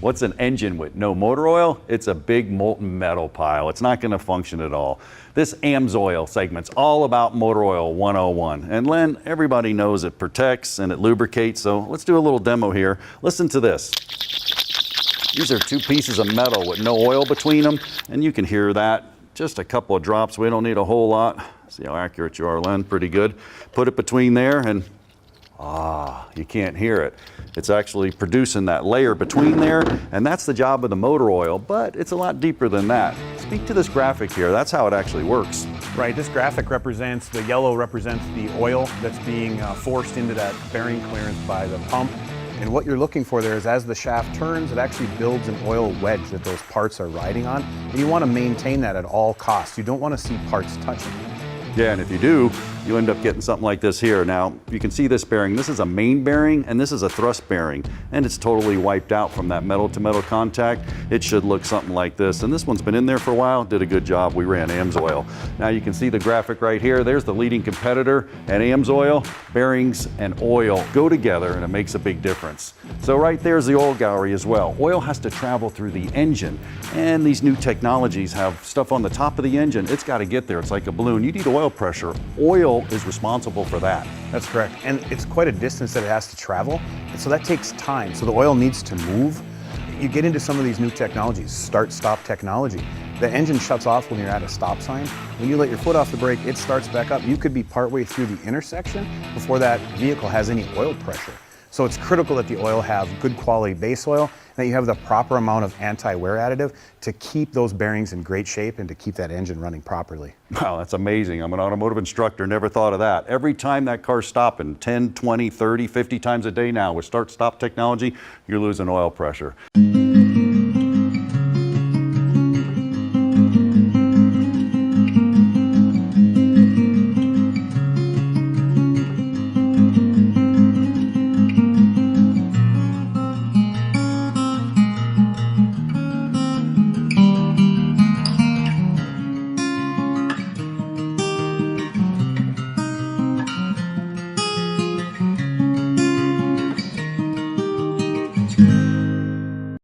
What's an engine with no motor oil? It's a big molten metal pile. It's not going to function at all. This AMSOIL segment's all about motor oil 101. And Len, everybody knows it protects and it lubricates, so let's do a little demo here. Listen to this. These are two pieces of metal with no oil between them, and you can hear that. Just a couple of drops. We don't need a whole lot. See how accurate you are, Len? Pretty good. Put it between there and you can't hear it. It's actually producing that layer between there, and that's the job of the motor oil, but it's a lot deeper than that. Speak to this graphic here. That's how it actually works. Right, this graphic represents, the yellow represents the oil that's being forced into that bearing clearance by the pump. And what you're looking for there is as the shaft turns, it actually builds an oil wedge that those parts are riding on. And you want to maintain that at all costs. You don't want to see parts touching. Yeah, and if you do, you end up getting something like this here. Now, you can see this bearing. This is a main bearing, and this is a thrust bearing, and it's totally wiped out from that metal-to-metal contact. It should look something like this, and this one's been in there for a while, did a good job. We ran AMSOIL. Now you can see the graphic right here. There's the leading competitor, and AMSOIL, bearings and oil go together, and it makes a big difference. So right there's the oil gallery as well. Oil has to travel through the engine, and these new technologies have stuff on the top of the engine. It's got to get there. It's like a balloon. You need oil pressure. Oil is responsible for that. That's correct. And it's quite a distance that it has to travel. And so that takes time. So the oil needs to move. You get into some of these new technologies, start-stop technology. The engine shuts off when you're at a stop sign. When you let your foot off the brake, it starts back up. You could be partway through the intersection before that vehicle has any oil pressure. So it's critical that the oil have good quality base oil, and that you have the proper amount of anti-wear additive to keep those bearings in great shape and to keep that engine running properly. Wow, that's amazing. I'm an automotive instructor, never thought of that. Every time that car's stopping, 10, 20, 30, 50 times a day now with start-stop technology, you're losing oil pressure.